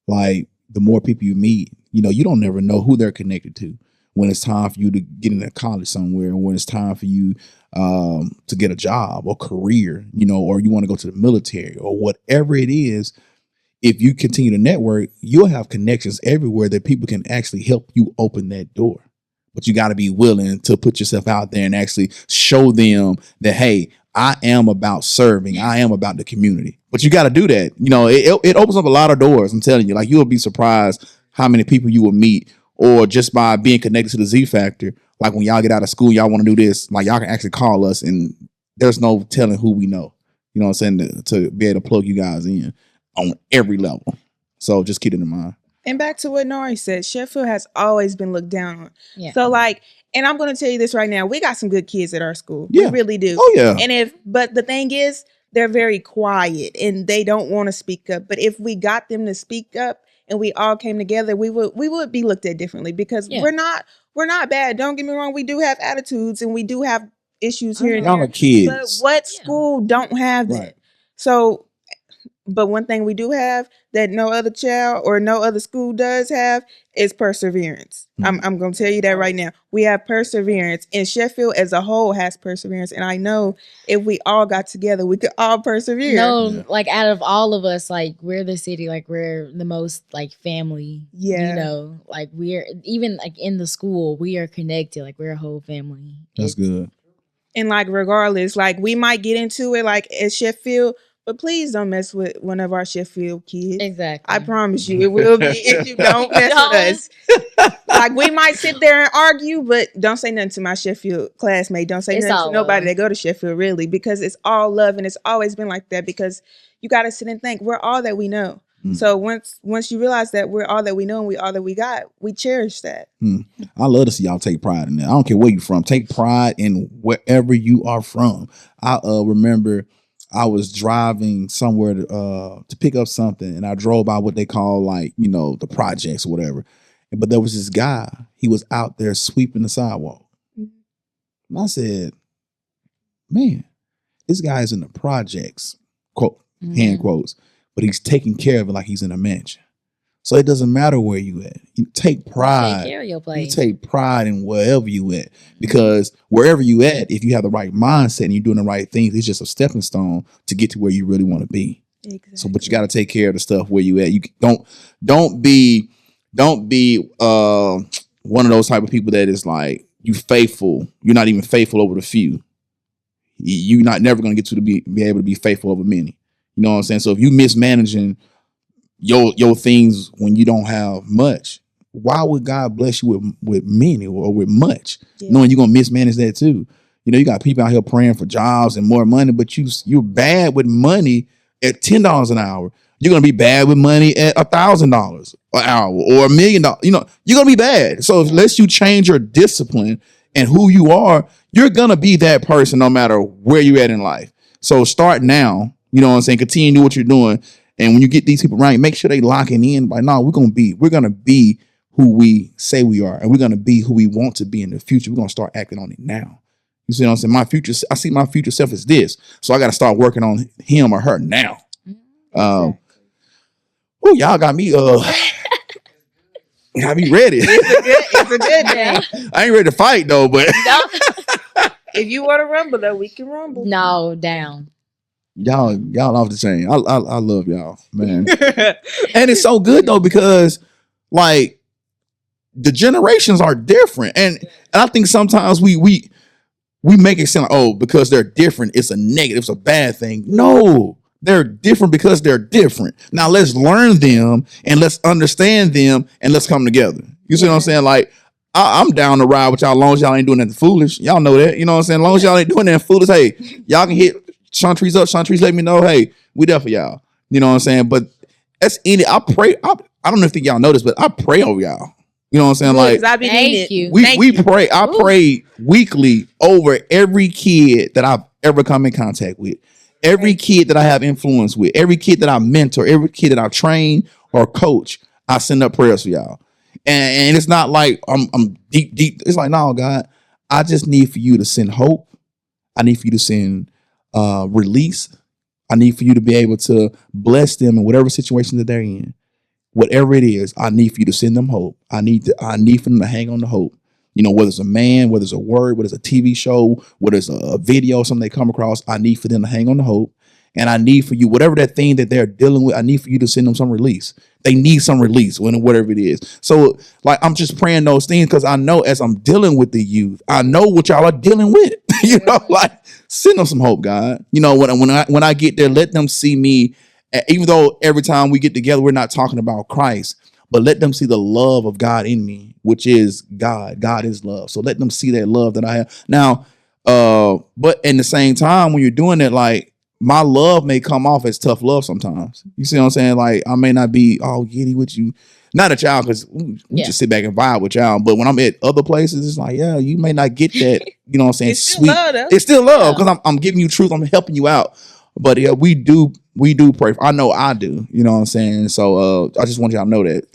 Like the more people you meet, you know, you don't never know who they're connected to when it's time for you to get into college somewhere, when it's time for you to get a job or career, you know, or you want to go to the military or whatever it is. If you continue to network, you'll have connections everywhere that people can actually help you open that door. But you got to be willing to put yourself out there and actually show them that, hey, I am about serving. I am about the community. But you got to do that. You know, it opens up a lot of doors. I'm telling you, like you'll be surprised how many people you will meet, or just by being connected to the Z Factor. Like when y'all get out of school, y'all want to do this, like y'all can actually call us and there's no telling who we know. You know what I'm saying? To be able to plug you guys in on every level. So just keep it in mind. And back to what Nori said, Sheffield has always been looked down on. Yeah. So like, and I'm going to tell you this right now, we got some good kids at our school. Yeah. We really do. Oh yeah. But the thing is, they're very quiet and they don't want to speak up. But if we got them to speak up and we all came together, we would be looked at differently, because we're not bad. Don't get me wrong. We do have attitudes and we do have issues here and Y'all there. are kids. But what school don't have that? Right. So, but one thing we do have that no other child or no other school does have is perseverance. I'm going to tell you that right now. We have perseverance, and Sheffield as a whole has perseverance. And I know if we all got together, we could all persevere. No, like out of all of us, like we're the city, like we're the most like family. Yeah. You know, like we're even like in the school, we are connected. Like we're a whole family. That's good. And like regardless, like we might get into it like at Sheffield, but please don't mess with one of our Sheffield kids. Exactly. I promise you, it will be if you don't mess with us. Like we might sit there and argue, but don't say nothing to my Sheffield classmate. Don't say nothing to nobody that go to Sheffield, really, because it's all love, and it's always been like that. Because you got to sit and think, we're all that we know. So once you realize that we're all that we know and we all that we got, we cherish that. I love to see y'all take pride in that. I don't care where you're from. Take pride in wherever you are from. I remember I was driving somewhere to pick up something, and I drove by what they call like, you know, the projects or whatever. But there was this guy. He was out there sweeping the sidewalk. And I said, man, this guy is in the projects, quote, hand quotes, but he's taking care of it like he's in a mansion. So it doesn't matter where you at. You take pride. Take care of your place. You take pride in wherever you at, because wherever you at, if you have the right mindset and you're doing the right things, it's just a stepping stone to get to where you really want to be. Exactly. So, but you got to take care of the stuff where you at. You don't be one of those type of people that is like, you faithful. You're not even faithful over the few. You're not never going to get to be able to be faithful over many. You know what I'm saying? So if you mismanaging your things when you don't have much, why would God bless you with many or with much, knowing you're gonna mismanage that too? You know, you got people out here praying for jobs and more money, but you're bad with money at $10 an hour. You're gonna be bad with money at $1,000 an hour or $1 million. You know, you're gonna be bad. So unless you change your discipline and who you are, you're gonna be that person no matter where you're at in life. So start now. You know what I'm saying? Continue to do what you're doing. And when you get these people right, make sure they locking in. Like, no, we're gonna be who we say we are, and we're gonna be who we want to be in the future. We're gonna start acting on it now. You see what I'm saying? I see my future self as this, so I got to start working on him or her now. Oh, y'all got me. Got me ready. It's a good day. I ain't ready to fight though, but if you want to rumble though, we can rumble. No, down. Y'all off the chain. I love y'all, man. And it's so good though, because like the generations are different, and I think sometimes we make it sound like, oh, because they're different, it's a negative, it's a bad thing. No, they're different because they're different. Now let's learn them and let's understand them and let's come together. You see what I'm saying? Like I'm down to ride with y'all as long as y'all ain't doing nothing foolish. Y'all know that. You know what I'm saying? As long as y'all ain't doing nothing foolish, hey, y'all can hit Chantrese up. Chantrese let me know, hey, we there for y'all. You know what I'm saying? But that's I pray. I don't know if y'all know this, but I pray over y'all. You know what I'm saying? Like, thank you. We pray. I pray weekly over every kid that I've ever come in contact with, every kid that I have influence with, every kid that I mentor, every kid that I train or coach. I send up prayers for y'all, and it's not like I'm deep. It's like, no, God, I just need for you to send hope. I need for you to send release. I need for you to be able to bless them in whatever situation that they're in. Whatever it is, I need for you to send them hope. I need for them to hang on to hope. You know, whether it's a man, whether it's a word, whether it's a TV show, whether it's a video, something they come across, I need for them to hang on to hope. And I need for you, whatever that thing that they're dealing with, I need for you to send them some release. They need some release, whatever it is. So, like, I'm just praying those things because I know as I'm dealing with the youth, I know what y'all are dealing with. You know, like, send them some hope, God. You know, when I get there, let them see me. Even though every time we get together, we're not talking about Christ, but let them see the love of God in me, which is God. God is love. So let them see that love that I have. Now, but in the same time, when you're doing it, like, my love may come off as tough love sometimes. You see what I'm saying? Like, I may not be all giddy with you. Not at y'all, because we just sit back and vibe with y'all. But when I'm at other places, it's like, yeah, you may not get that, you know what I'm saying? It's still love, though. It's still love, because I'm giving you truth. I'm helping you out. But yeah, we do pray. I know I do. You know what I'm saying? So I just want y'all to know that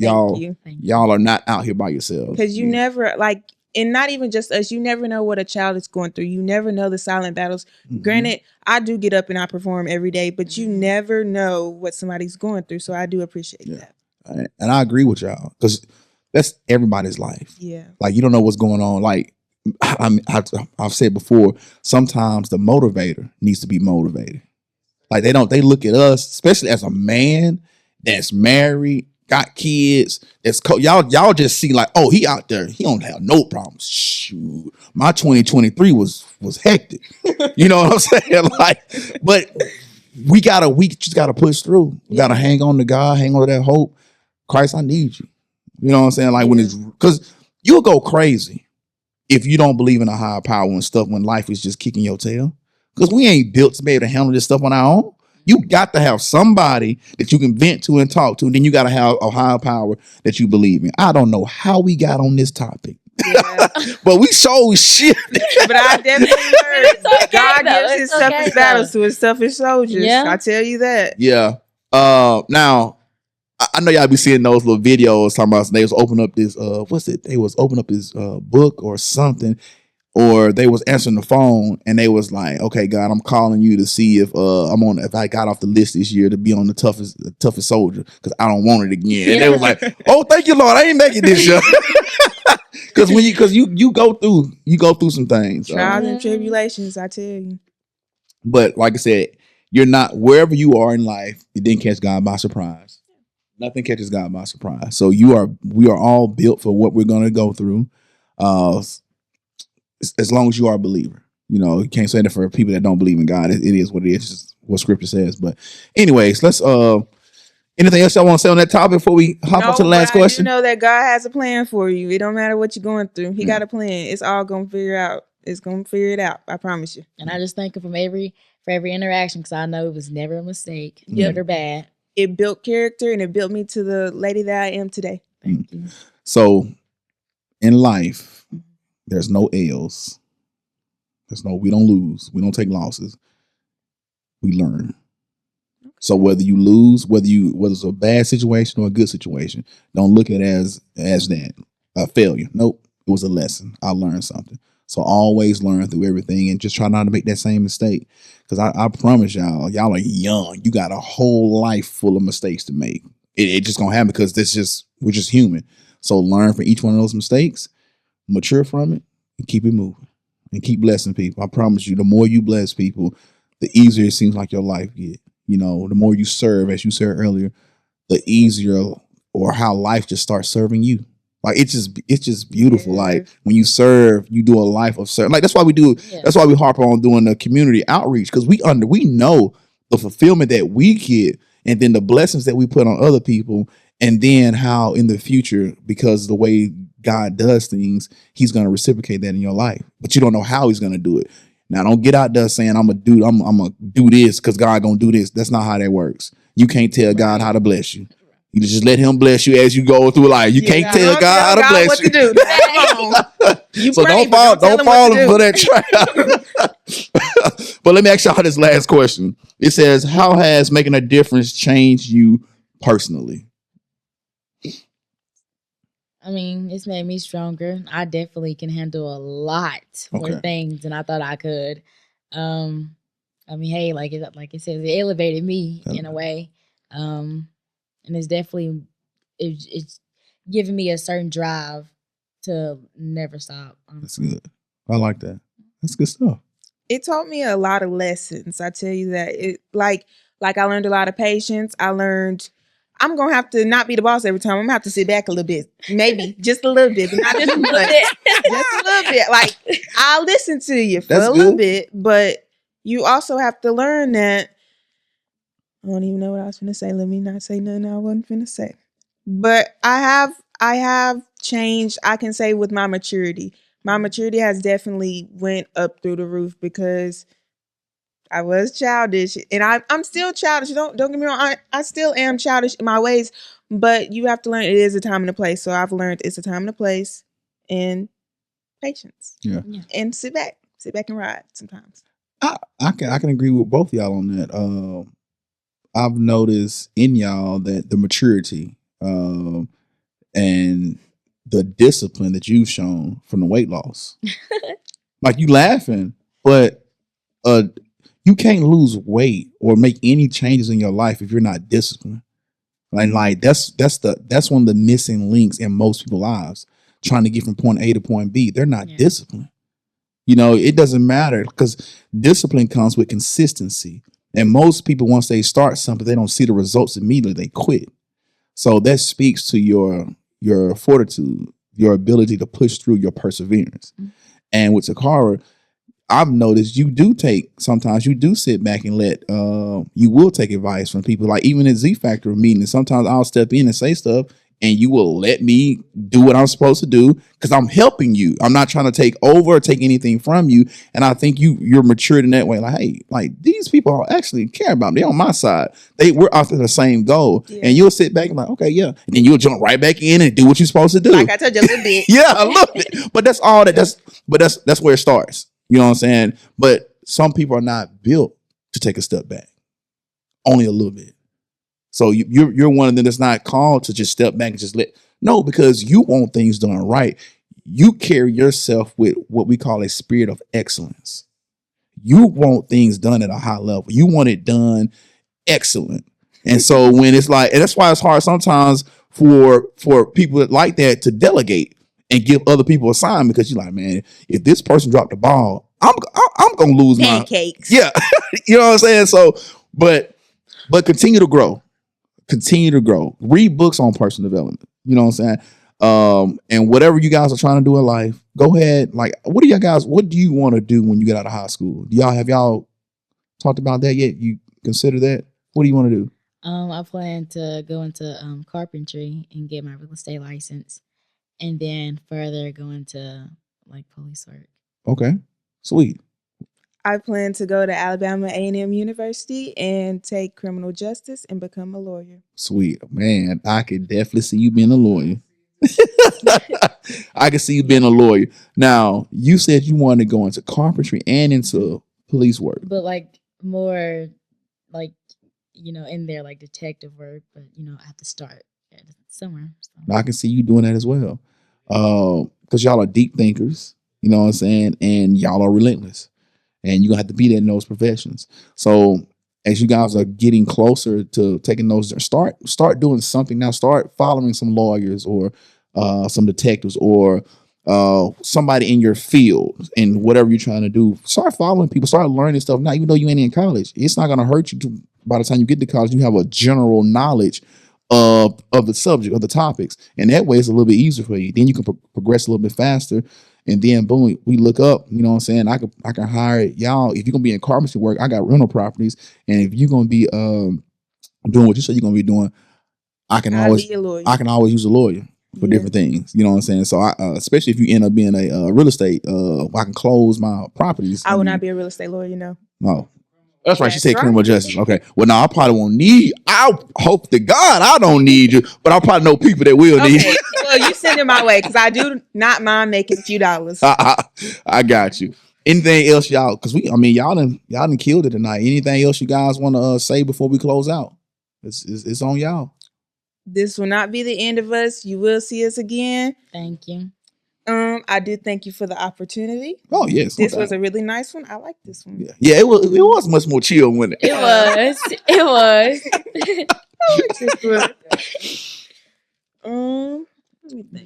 y'all are not out here by yourselves. Because you never like, and not even just us, you never know what a child is going through. You never know the silent battles. Mm-hmm. Granted, I do get up and I perform every day, but you never know what somebody's going through. So I do appreciate that. And I agree with y'all because that's everybody's life. Yeah. Like you don't know what's going on. Like I've said before, sometimes the motivator needs to be motivated. Like they look at us, especially as a man that's married, got kids, that's y'all just see like, oh, he out there, he don't have no problems. Shoot, my 2023 was hectic. You know what I'm saying? Like, but we just gotta push through. We gotta hang on to God, hang on to that hope. Christ, I need you. You know what I'm saying? Like when it's because you'll go crazy if you don't believe in a higher power and stuff when life is just kicking your tail. Because we ain't built to be able to handle this stuff on our own. You got to have somebody that you can vent to and talk to. Then you got to have a higher power that you believe in. I don't know how we got on this topic. Yeah. But we so shifted. But I definitely learned God gives his toughest battles to his toughest soldiers. Yeah. I tell you that. Yeah. Now, I know y'all be seeing those little videos talking about they was open up this they was open up his book or something, or they was answering the phone and they was like, okay, God, I'm calling you to see if if I got off the list this year to be on the toughest soldier because I don't want it again. And they was like, oh, thank you, Lord, I ain't making this year. Because you go through some things, trials and tribulations, I tell you. But like I said, you're not wherever you are in life. You didn't catch God by surprise. Nothing catches God by surprise. So we are all built for what we're going to go through. As long as you are a believer, you know, you can't say that for people that don't believe in God. It is what it is, just what Scripture says. But anyways, let's. Anything else y'all want to say on that topic before we hop on to the last question? You know that God has a plan for you. It don't matter what you're going through. He got a plan. It's all gonna figure out. It's gonna figure it out. I promise you. And I just thank him for every interaction because I know it was never a mistake, good or bad. It built character and it built me to the lady that I am today. Thank you. So in life, there's no L's. We don't lose. We don't take losses. We learn. So whether you lose, whether it's a bad situation or a good situation, don't look at it as that a failure. Nope. It was a lesson. I learned something. So always learn through everything and just try not to make that same mistake. Because I promise y'all are young. You got a whole life full of mistakes to make. It just gonna happen because we're just human. So learn from each one of those mistakes, mature from it, and keep it moving. And keep blessing people. I promise you, the more you bless people, the easier it seems like your life get. You know, the more you serve, as you said earlier, the easier or how life just starts serving you. Like it's just beautiful. Yeah. Like when you serve, you do a life of service. Like that's why we do. Yeah. That's why we harp on doing the community outreach because we know the fulfillment that we get, and then the blessings that we put on other people, and then how in the future, because the way God does things, He's going to reciprocate that in your life. But you don't know how He's going to do it. Now, don't get out there saying I'm gonna do this because God gonna do this. That's not how that works. You can't tell God how to bless you. You just let Him bless you as you go through life. You can't tell God how to bless you. You so don't fall for that trap. But let me ask y'all this last question. It says, how has making a difference changed you personally? I mean, it's made me stronger. I definitely can handle a lot more things than I thought I could. I mean, hey, like it says, it elevated me in a way. And it's definitely, it's giving me a certain drive to never stop. That's good. I like that. That's good stuff. It taught me a lot of lessons. I tell you that. It like I learned a lot of patience. I learned I'm going to have to not be the boss every time. I'm going to have to sit back a little bit. Maybe just a little bit, but not just a little bit. Just a little bit. Like, I'll listen to you for a little bit, but you also have to learn that. I don't even know what I was going to say. Let me not say nothing I wasn't going to say. But I have changed, I can say, with my maturity. My maturity has definitely went up through the roof because I was childish, and I'm still childish. Don't get me wrong. I still am childish in my ways, but you have to learn it is a time and a place. So I've learned it's a time and a place, and patience. Yeah. And sit back and ride sometimes. I can agree with both y'all on that. I've noticed in y'all that the maturity and the discipline that you've shown from the weight loss. Like, you laughing, but you can't lose weight or make any changes in your life if you're not disciplined. Like that's one of the missing links in most people's lives, trying to get from point A to point B. They're not disciplined. It doesn't matter, because discipline comes with consistency. And most people, once they start something, they don't see the results immediately, they quit. So that speaks to your fortitude, your ability to push through, your perseverance. Mm-hmm. And with Takara, I've noticed sometimes you do sit back and you will take advice from people. Like, even at Z Factor meetings, sometimes I'll step in and say stuff, and you will let me do what I'm supposed to do, because I'm helping you. I'm not trying to take over or take anything from you. And I think you're matured in that way. Like, hey, like, these people actually care about me. They're on my side. We're after the same goal. Yeah. And you'll sit back and like, okay, yeah. And then you'll jump right back in and do what you're supposed to do. Like I told you a little bit. Yeah, a little bit. But that's all that's where it starts. You know what I'm saying? But some people are not built to take a step back. Only a little bit. So you're one of them that's not called to just step back and just no, because you want things done right. You carry yourself with what we call a spirit of excellence. You want things done at a high level. You want it done excellent. And so when it's like, and that's why it's hard sometimes for people like that to delegate and give other people assignment, because you're like, man, if this person dropped the ball, I'm gonna lose pancakes. Yeah, you know what I'm saying. So, but continue to grow. Continue to grow. Read books on personal development. You know what I'm saying? And whatever you guys are trying to do in life, go ahead. Like, what do you want to do when you get out of high school? Have y'all talked about that yet? You consider that? What do you want to do? I plan to go into carpentry and get my real estate license, and then further go into like police work. Okay, sweet. I plan to go to Alabama A&M University and take criminal justice and become a lawyer. Sweet. Man, I could definitely see you being a lawyer. I can see you being a lawyer. Now, you said you wanted to go into carpentry and into police work. But like more like, in there, like detective work, but I have to start somewhere. So. I can see you doing that as well. Because y'all are deep thinkers, you know what I'm saying? And y'all are relentless. And you're going to have to be that in those professions. So as you guys are getting closer to taking those, start doing something now. Start following some lawyers or some detectives or somebody in your field and whatever you're trying to do. Start following people. Start learning stuff now, even though you ain't in college. It's not going to hurt you by the time you get to college. You have a general knowledge of the subject, of the topics. And that way it's a little bit easier for you. Then you can progress a little bit faster. And then boom, we look up, you know what I'm saying? I can hire y'all. If you're gonna be in carpentry work, I got rental properties. And if you're gonna be doing what you said you're gonna be doing, I can always use a lawyer for different things. You know what I'm saying? So especially if you end up being a real estate, I can close my properties. I would not be a real estate lawyer, No. That's right. She said criminal justice. Okay. Well, now I probably won't need. I hope to God I don't need you, but I probably know people that will need you. Well, you send it my way because I do not mind making a few dollars. I got you. Anything else, y'all? Because y'all done killed it tonight. Anything else you guys want to say before we close out? It's on y'all. This will not be the end of us. You will see us again. Thank you. I do thank you for the opportunity. Oh yes, this was a really nice one. I like this one. Yeah, it was much more chill, wasn't it? It was.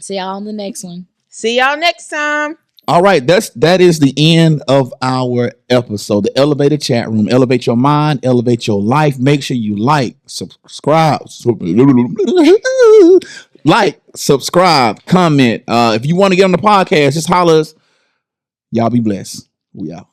See y'all on the next one. See y'all next time. All right, that is the end of our episode. The Elevated Chat Room. Elevate your mind, elevate your life. Make sure you subscribe, comment. If you want to get on the podcast, just holler us. Y'all be blessed. We out.